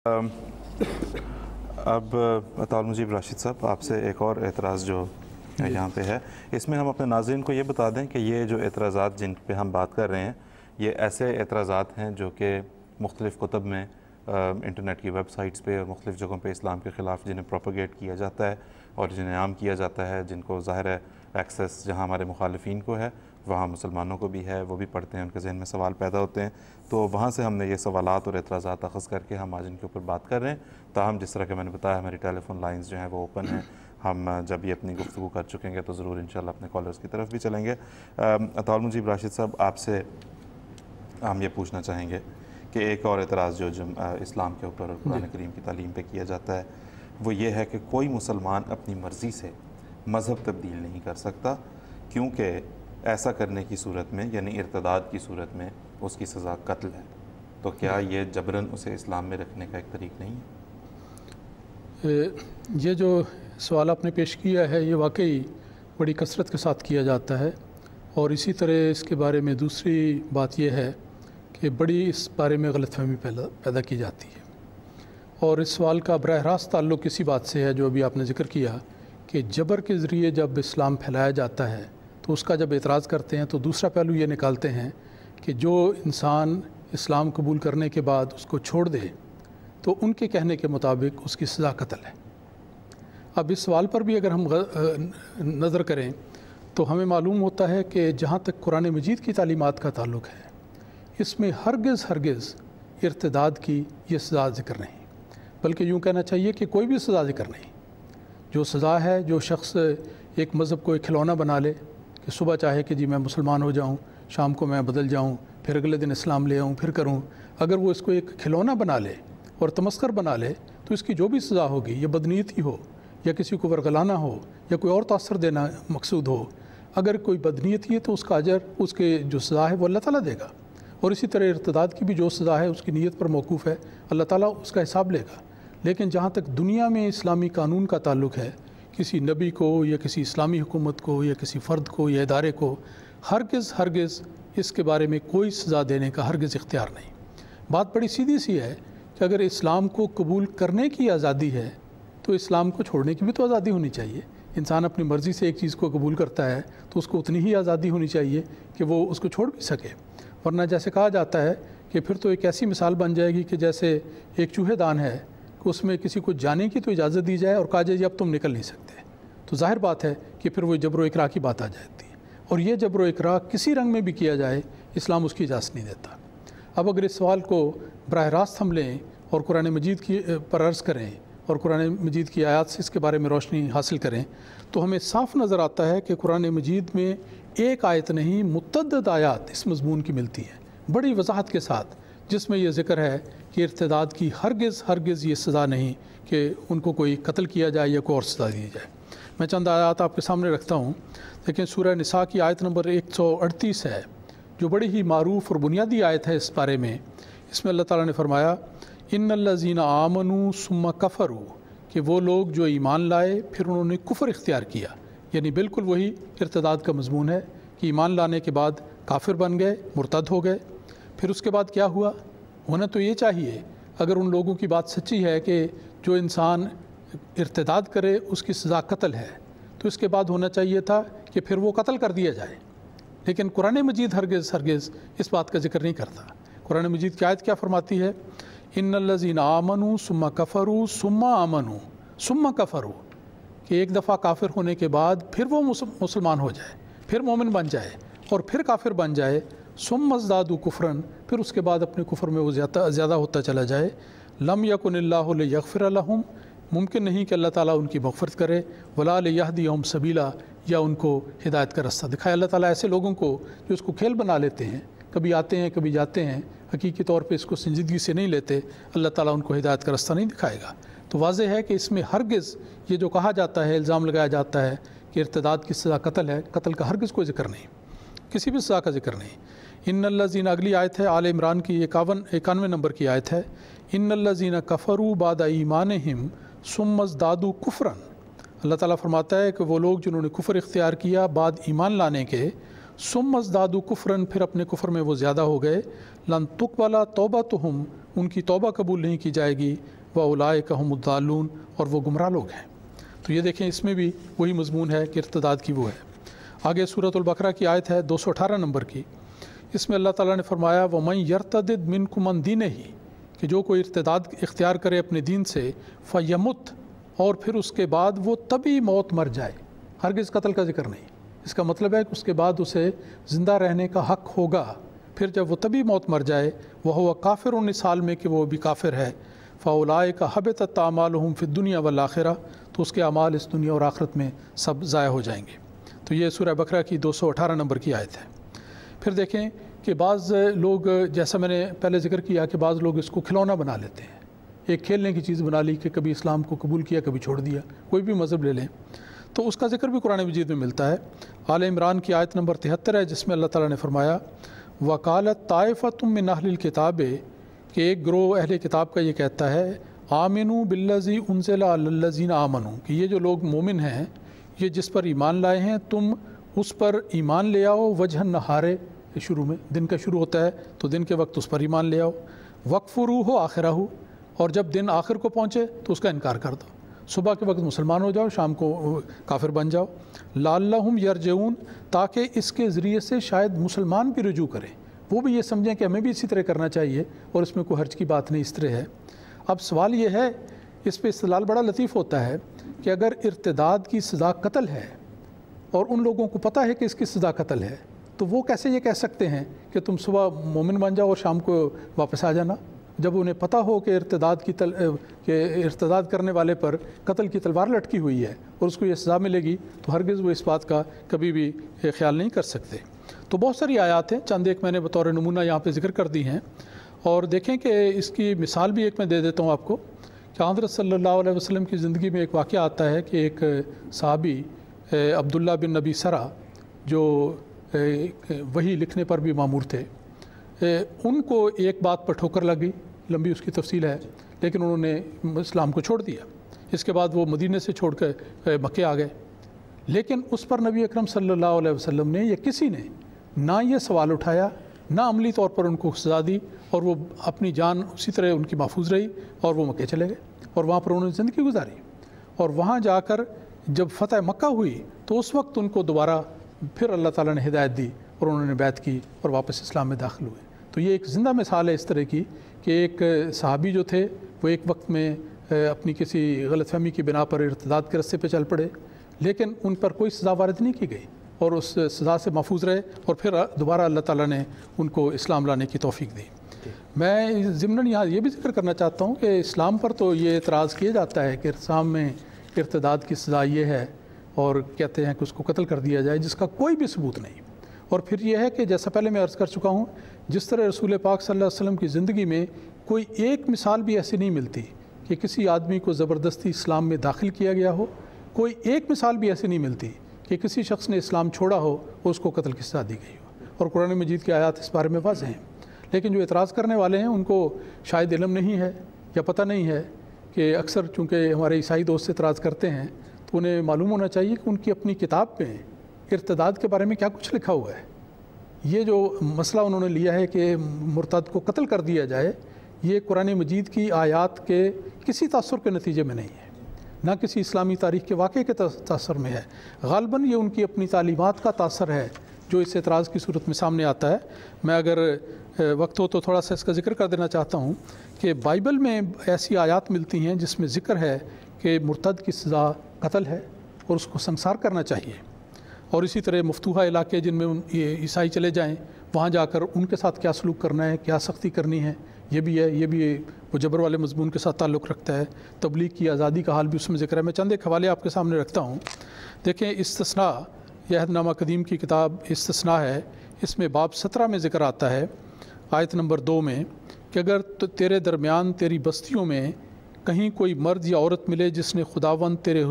अब अताउल मुजीब राशिद साहब, आपसे एक और एतराज़ जो यहाँ पे है, इसमें हम अपने नाज़रीन को ये बता दें कि ये जो एतराज़ात जिन पे हम बात कर रहे हैं, ये ऐसे एतराज़ात हैं जो कि मुख्तलिफ़ कुतब में, इंटरनेट की वेबसाइट्स पे और मुख्तलिफ़ जगहों पे इस्लाम के ख़िलाफ़ जिन्हें प्रोपेगेट किया जाता है और जिन्हें आम किया जाता है, जिनको ज़ाहिर है एक्सेस जहाँ हमारे मुखालिफिन को है वहाँ मुसलमानों को भी है, वो भी पढ़ते हैं, उनके जहन में सवाल पैदा होते हैं। तो वहाँ से हमने ये सवालात और एतराज़ात अख़ज़ करके हम आज इनके ऊपर बात कर रहे हैं। ताहम जिस तरह के मैंने बताया, हमारी टेलीफोन लाइंस जो हैं वो ओपन हैं। हम जब ये अपनी गुफ्तगू कर चुकेंगे तो ज़रूर इंशाल्लाह अपने कॉलर्स की तरफ भी चलेंगे। अताउल मुजीब राशिद साहब, आपसे हम ये पूछना चाहेंगे कि एक और एतराज़ जो इस्लाम के ऊपर और कुरान करीम की तालीम पे किया जाता है वो ये है कि कोई मुसलमान अपनी मर्ज़ी से मज़हब तब्दील नहीं कर सकता, क्योंकि ऐसा करने की सूरत में, यानी इर्तदाद की सूरत में, उसकी सज़ा कत्ल है। तो क्या ये जबरन उसे इस्लाम में रखने का एक तरीक़ नहीं है? ये जो सवाल आपने पेश किया है ये वाकई बड़ी कसरत के साथ किया जाता है, और इसी तरह इसके बारे में दूसरी बात यह है कि बड़ी इस बारे में गलतफहमी पैदा की जाती है। और इस सवाल का बराह रास्त ताल्लुक़ इसी बात से है जो अभी आपने ज़िक्र किया कि जबर के ज़रिए जब इस्लाम फैलाया जाता है तो उसका जब एतराज़ करते हैं तो दूसरा पहलू ये निकालते हैं कि जो इंसान इस्लाम कबूल करने के बाद उसको छोड़ दे तो उनके कहने के मुताबिक उसकी सज़ा कत्ल है। अब इस सवाल पर भी अगर हम नज़र करें तो हमें मालूम होता है कि जहाँ तक कुरान मजीद की तालीमात का ताल्लुक़ है, इसमें हरगिज़ इर्तिदाद की ये सज़ा ज़िक्र नहीं, बल्कि यूँ कहना चाहिए कि कोई भी सज़ा ज़िक्र नहीं। जो सज़ा है, जो शख्स एक मज़हब को एक खिलौना बना ले कि सुबह चाहे कि जी मैं मुसलमान हो जाऊँ, शाम को मैं बदल जाऊँ, फिर अगले दिन इस्लाम ले आऊँ, फिर करूँ, अगर वो इसको एक खिलौना बना ले और तमस्कर बना ले तो इसकी जो भी सज़ा होगी, ये बदनीयती हो या किसी को वरगलाना हो या कोई और तासर देना मकसूद हो, अगर कोई बदनीयती है तो उसका अजर, उसके जो सज़ा है वो अल्लाह ताला देगा। और इसी तरह इर्तिदाद की भी जो सज़ा है उसकी नीयत पर मौकूफ़ है, अल्लाह ताला उसका हिसाब लेगा। लेकिन जहाँ तक दुनिया में इस्लामी कानून का ताल्लुक़ है, किसी नबी को या किसी इस्लामी हुकूमत को या किसी फ़र्द को या इदारे को हरगिज़ इसके बारे में कोई सज़ा देने का हरगिज़ इख्तियार नहीं। बात बड़ी सीधी सी है कि अगर इस्लाम को कबूल करने की आज़ादी है तो इस्लाम को छोड़ने की भी तो आज़ादी होनी चाहिए। इंसान अपनी मर्ज़ी से एक चीज़ को कबूल करता है तो उसको उतनी ही आज़ादी होनी चाहिए कि वो उसको छोड़ भी सके, वरना जैसे कहा जाता है कि फिर तो एक ऐसी मिसाल बन जाएगी कि जैसे एक चूहेदान है कि उसमें किसी को जाने की तो इजाज़त दी जाए और कहा जाए अब तुम निकल नहीं सकते, तो जाहिर बात है कि फिर वो जबर इकराह की बात आ जाती है। और ये जबर इकराह किसी रंग में भी किया जाए, इस्लाम उसकी इजाज़त नहीं देता। अब अगर इस सवाल को बराह रास्त हम लें और कुरान मजीद की पर अर्ज़ करें और कुरान मजीद की आयत से इसके बारे में रोशनी हासिल करें तो हमें साफ़ नज़र आता है कि कुरान मजीद में एक आयत नहीं, मुतअद्दिद आयत इस मज़मून की मिलती है बड़ी वजाहत के साथ, जिसमें यह ज़िक्र है कि इर्तिदाद की हरगिज़ ये सज़ा नहीं कि उनको कोई कत्ल किया जाए या कोई और सज़ा दी जाए। मैं चंद आयत आपके सामने रखता हूँ। लेकिन सूरह निसा की आयत नंबर 138 है, जो बड़ी ही मारूफ़ और बुनियादी आयत है इस बारे में। इसमें अल्लाह ताला ने फरमाया, इन्नल्लज़ीना आमनू सुम्मा कफ़रू, कि वो लोग जो ईमान लाए फिर उन्होंने कुफ़र इख्तियार किया, यानी बिल्कुल वही इर्तिदाद का मज़मून है कि ईमान लाने के बाद काफिर बन गए, मुर्तद हो गए। फिर उसके बाद क्या हुआ? होना तो ये चाहिए, अगर उन लोगों की बात सच्ची है कि जो इंसान इर्तिदाद करे उसकी सज़ा कत्ल है, तो इसके बाद होना चाहिए था कि फिर वो कत्ल कर दिया जाए। लेकिन कुरान मजीद हरगिज़ इस बात का जिक्र नहीं करता। कुरान मजीद की आयत क्या फरमाती है? इन्नल्लज़ीना आमनू सुम्मा कफ़रू सुम्मा आमनू सुम्मा कफ़रू, कि एक दफ़ा काफिर होने के बाद फिर वो मुसलमान हो जाए, फिर मोमिन बन जाए और फिर काफिर बन जाए, सुम्मा ज़दादू कुफ़रन, फिर उसके बाद अपने कुफ़र में वो ज़्यादा होता चला जाए। लम यकुनिल्लाहु लियग़फ़िर लहुम, मुमकिन नहीं कि अल्लाह ताला उनकी मग़फ़िरत करे, वला लियहदियहुम सबीला, या उनको हिदायत का रास्ता दिखाए। अल्लाह ताला ऐसे लोगों को जो इसको खेल बना लेते हैं, कभी आते हैं कभी जाते हैं, हकीकी तौर पे इसको संजीदगी से नहीं लेते, अल्लाह ताला उनको हिदायत का रास्ता नहीं दिखाएगा। तो वाज़ेह है कि इसमें हरगिज़ ये जो कहा जाता है, इल्ज़ाम लगाया जाता है कि इर्तिदाद की सज़ा कत्ल है, कत्ल का हरगिज़ कोई ज़िक्र नहीं, किसी भी सज़ा का ज़िक्र नहीं। इन्नल्लज़ीना, अगली आयत है आल इमरान की 91 नंबर की आयत है, इन्नल्लज़ीना कफ़रू बाद ईमानिहिम सुम्मा ज़दादू कुफ़रन। अल्लाह ताला फरमाता है कि वो लोग जिन्होंने कुफ़र इख्तियार किया बाद ईमान लाने के, सुम्मज़दादु कुफ्रन, फिर अपने कुफ्र में वो ज़्यादा हो गए। लन तुक़बला तौबतुहुम, उनकी तौबा कबूल नहीं की जाएगी। व उलाइका हुमुद्दालून, और वो गुमराह लोग हैं। तो ये देखें, इसमें भी वही मज़मून है कि इर्तिदाद की वो है। आगे सूरतुल बकरा की आयत है 218 नंबर की, इसमें अल्लाह ताला ने फरमाया वमन यर्तदिद मिनकुम अन दीनिही, कि जो कोई इर्तिदाद इख्तियार करे अपने दीन से, फ़यमुत, और फिर उसके बाद वो तभी मौत मर जाए, हरगिज़ कत्ल का जिक्र नहीं, इसका मतलब है कि उसके बाद उसे ज़िंदा रहने का हक़ होगा। फिर जब वो तभी मौत मर जाए, वह हुआ काफ़िर, उन साल में कि वो भी काफिर है, फ़उलाइका हबितत अमालुहुम फ़िद दुनिया वल आखिरा, तो उसके अमाल इस दुनिया और आखिरत में सब ज़ाया हो जाएंगे। तो ये सूरह बकरा की 218 नंबर की आयत है। फिर देखें कि बाज़ लोग, जैसा मैंने पहले ज़िक्र किया कि बाज़ लोग इसको खिलौना बना लेते हैं, एक खेलने की चीज़ बना ली कि कभी इस्लाम को कबूल किया कभी छोड़ दिया, कोई भी मज़हब ले लें। तो उसका ज़िक्र भी कुरान मजीद में मिलता है। आल इमरान की आयत नंबर 73 है, जिसमें अल्लाह ताला ने फरमाया वकालत ताइफ़तुम मिन अहलिल किताब, कि एक ग्रोह अहले किताब का ये कहता है आमिनू बिल्लज़ी उनज़िला अलल्लज़ीना आमनू, कि ये जो लोग मोमिन हैं, ये जिस पर ईमान लाए हैं, तुम उस पर ईमान ले आओ। वजह नहारे, शुरू में दिन का शुरू होता है तो दिन के वक्त उस पर ईमान ले आओ। वक्फ़ुरू हो आखिरा हो, और जब दिन आखिर को पहुँचे तो उसका इनकार कर दो। सुबह के वक्त मुसलमान हो जाओ, शाम को काफिर बन जाओ। लाल्लहुम यरजऊन, ताकि इसके ज़रिए से शायद मुसलमान भी रुजू करें, वो भी ये समझें कि हमें भी इसी तरह करना चाहिए, और इसमें कोई हर्ज की बात नहीं, इस तरह है। अब सवाल ये है, इस पर इस्तेलाल बड़ा लतीफ़ होता है कि अगर इर्तिदाद की सज़ा कत्ल है और उन लोगों को पता है कि इसकी सज़ा कत्ल है, तो वो कैसे ये कह सकते हैं कि तुम सुबह मोमिन बन जाओ और शाम को वापस आ जाना, जब उन्हें पता हो कि इर्तिदाद करने वाले पर कत्ल की तलवार लटकी हुई है और उसको ये सज़ा मिलेगी, तो हरगिज़ वो इस बात का कभी भी ख्याल नहीं कर सकते। तो बहुत सारी आयात हैं, चंद एक मैंने बतौर नमूना यहाँ पे ज़िक्र कर दी हैं। और देखें कि इसकी मिसाल भी एक मैं दे देता हूँ आपको, कि हज़रत सल्लल्लाहु अलैहि वसल्लम की ज़िंदगी में एक वाक़या आता है कि एक सहाबी अब्दुल्ला बिन नबी सरा, जो वही लिखने पर भी मामूर थे, उनको एक बात पर ठोकर लगी, लंबी उसकी तफसील है, लेकिन उन्होंने इस्लाम को छोड़ दिया। इसके बाद वो मदीने से छोड़ कर मक्के आ गए, लेकिन उस पर नबी अकरम सल्लल्लाहु अलैहि वसल्लम ने या किसी ने ना ये सवाल उठाया, ना अमली तौर पर उनको सज़ा दी, और वो अपनी जान उसी तरह उनकी महफूज रही, और वो मक्के चले गए और वहाँ पर उन्होंने ज़िंदगी गुजारी। और वहाँ जाकर जब फ़तह मक्का हुई तो उस वक्त उनको दोबारा फिर अल्लाह ताला ने हिदायत दी और उन्होंने बैत की और वापस इस्लाम में दाखिल हुए। तो ये एक ज़िंदा मिसाल है इस तरह की कि एक सहाबी जो थे वो एक वक्त में अपनी किसी गलतफहमी की बिना पर इर्तिदाद के रस्ते पे चल पड़े, लेकिन उन पर कोई सज़ा वारिद नहीं की गई और उस सज़ा से महफूज रहे, और फिर दोबारा अल्लाह ताला ने उनको इस्लाम लाने की तौफीक दी। मैं ज़िम्नन यहाँ ये भी जिक्र करना चाहता हूँ कि इस्लाम पर तो ये एतराज़ किया जाता है कि इस्लाम में इर्तिदाद की सज़ा ये है, और कहते हैं कि उसको कत्ल कर दिया जाए, जिसका कोई भी सबूत नहीं। और फिर यह है कि जैसा पहले मैं अर्ज़ कर चुका हूँ, जिस तरह रसूल पाक सल्लल्लाहु अलैहि वसल्लम की ज़िंदगी में कोई एक मिसाल भी ऐसी नहीं मिलती कि किसी आदमी को ज़बरदस्ती इस्लाम में दाखिल किया गया हो, कोई एक मिसाल भी ऐसी नहीं मिलती कि किसी शख्स ने इस्लाम छोड़ा हो और उसको कत्ल की सज़ा दी गई हो, और कुरान मजीद की आयत इस बारे में वाज़ेह हैं। लेकिन जो एतराज़ करने वाले हैं उनको शायद इल्म नहीं है या पता नहीं है कि अक्सर चूँकि हमारे ईसाई दोस्त एतराज़ करते हैं, तो उन्हें मालूम होना चाहिए कि उनकी अपनी किताब में इर्तिदाद के बारे में क्या कुछ लिखा हुआ है। ये जो मसला उन्होंने लिया है कि मुर्तद को कत्ल कर दिया जाए, ये कुरान मजीद की आयत के किसी तासुर के नतीजे में नहीं है, ना किसी इस्लामी तारीख़ के वाक़े के तासुर में है। ग़ालिबन ये उनकी अपनी तालीमात का तासर है जो इस एतराज़ की सूरत में सामने आता है। मैं अगर वक्त हो तो थोड़ा सा इसका ज़िक्र कर देना चाहता हूँ कि बाइबल में ऐसी आयत मिलती हैं जिसमें ज़िक्र है कि मुर्तद की सज़ा कत्ल है और उसको संसार करना चाहिए। और इसी तरह मफतूहा इलाके जिनमें ईसाई चले जाएं, वहाँ जाकर उनके साथ क्या सलूक करना है, क्या सख्ती करनी है, ये भी है। ये भी वो जबर वाले मजमून के साथ ताल्लुक़ रखता है। तबलीग की आज़ादी का हाल भी उसमें ज़िक्र है। मैं चंद एक हवाले आपके सामने रखता हूँ। देखें, इस्तिस्ना, यह अहदनामा कदीम की किताब इस्तिस्ना है, इसमें बाब 17 में ज़िक्र आता है आयत नंबर 2 में कि अगर तो तेरे दरमियान तेरी बस्तियों में कहीं कोई मर्द या औरत मिले जिसने खुदावंद तेरे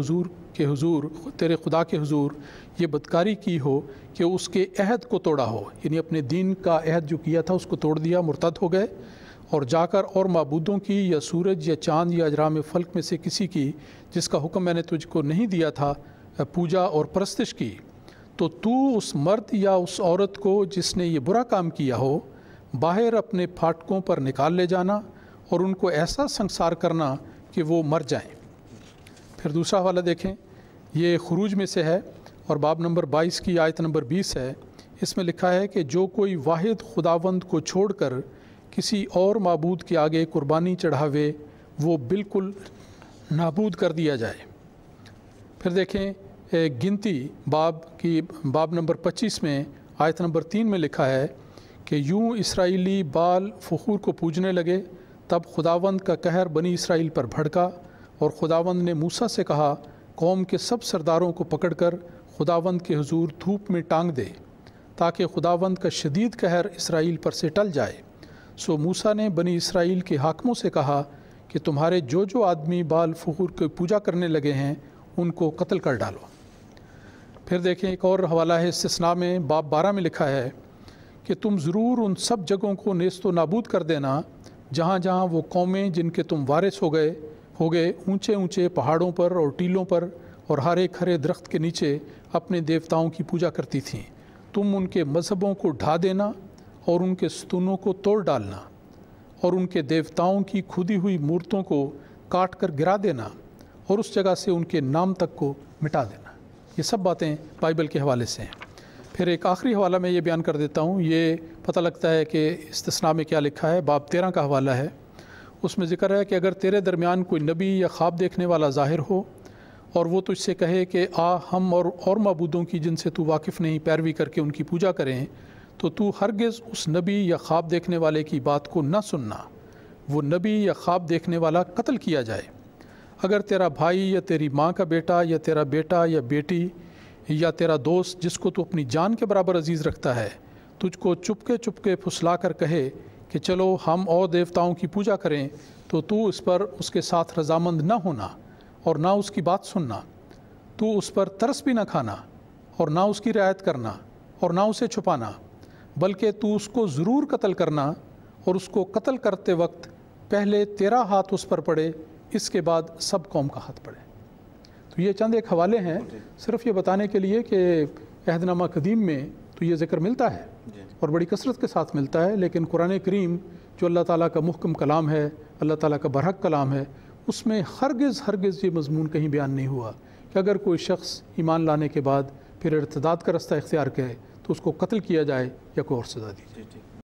खुदा के हुजूर ये बदकारी की हो कि उसके अहद को तोड़ा हो, यानी अपने दीन का अहद जो किया था उसको तोड़ दिया, मुर्तद हो गए, और जाकर और माबूदों की या सूरज या चाँद या अजराम फ़ल्क में से किसी की जिसका हुक्म मैंने तुझको नहीं दिया था पूजा और परस्तिश की, तो तू उस मर्द या उस औरत को जिसने ये बुरा काम किया हो बाहर अपने फाटकों पर निकाल ले जाना और उनको ऐसा संसार करना कि वो मर जाएं। फिर दूसरा हवाला देखें, ये खुरूज में से है और बाब नंबर 22 की आयत नंबर 20 है। इसमें लिखा है कि जो कोई वाहिद खुदावंद को छोड़कर किसी और माबूद के आगे कुर्बानी चढ़ावे वो बिल्कुल नाबूद कर दिया जाए। फिर देखें गिनती बाब नंबर 25 में आयत नंबर 3 में लिखा है कि यूं इसराइली बाल फखूर को पूजने लगे, तब खुदावंद का कहर बनी इसराइल पर भड़का और खुदावंद ने मूसा से कहा, कौम के सब सरदारों को पकड़कर खुदावंद के हुजूर धूप में टांग दे ताकि खुदावंद का शदीद कहर इसराइल पर से टल जाए। सो मूसा ने बनी इसराइल के हाकिमों से कहा कि तुम्हारे जो जो आदमी बाल फखूर की पूजा करने लगे हैं उनको कत्ल कर डालो। फिर देखें एक और हवाला है इस्तिस्ना में बाब 12 में लिखा है कि तुम ज़रूर उन सब जगहों को नेस्तो नाबूद कर देना जहाँ जहाँ वो कौमें जिनके तुम वारिस हो गए ऊंचे ऊंचे पहाड़ों पर और टीलों पर और हरे खरे दरख्त के नीचे अपने देवताओं की पूजा करती थीं। तुम उनके मज़हबों को ढा देना और उनके स्तूनों को तोड़ डालना और उनके देवताओं की खुदी हुई मूर्तों को काट कर गिरा देना और उस जगह से उनके नाम तक को मिटा देना। ये सब बातें बाइबल के हवाले से हैं। फिर एक आखिरी हवाला मैं ये बयान कर देता हूँ, ये पता लगता है कि इस्तिस्ना में क्या लिखा है। बाब 13 का हवाला है, उसमें ज़िक्र है कि अगर तेरे दरमियान कोई नबी या ख्वाब देखने वाला ज़ाहिर हो और वो तुझसे कहे कि हम और मबूदों की जिनसे तू वाकिफ़ नहीं पैरवी करके उनकी पूजा करें, तो तू हरगिज़ उस नबी या ख्वाब देखने वाले की बात को न सुनना। वो नबी या ख्वाब देखने वाला कत्ल किया जाए। अगर तेरा भाई या तेरी माँ का बेटा या तेरा बेटा या बेटी या तेरा दोस्त जिसको तू अपनी जान के बराबर अजीज़ रखता है तुझको चुपके चुपके फुसला कर कहे कि चलो हम और देवताओं की पूजा करें, तो तू उस पर उसके साथ रजामंद न होना और ना उसकी बात सुनना। तू उस पर तरस भी न खाना और ना उसकी रियायत करना और ना उसे छुपाना, बल्कि तू उसको ज़रूर कत्ल करना और उसको कत्ल करते वक्त पहले तेरा हाथ उस पर पड़े, इसके बाद सब कौम का हाथ पड़े। तो ये चंद एक हवाले हैं सिर्फ ये बताने के लिए कि अहदनामा कदीम में तो ये ज़िक्र मिलता है और बड़ी कसरत के साथ मिलता है, लेकिन कुरान करीम जो अल्लाह ताला का मुहकम कलाम है, अल्लाह ताला का बरहक कलाम है, उसमें हरगिज़ ये मज़मून कहीं बयान नहीं हुआ कि अगर कोई शख्स ईमान लाने के बाद फिर इर्तिदाद का रास्ता इख्तियार करे तो उसको कत्ल किया जाए या कोई और सज़ा दी जाए।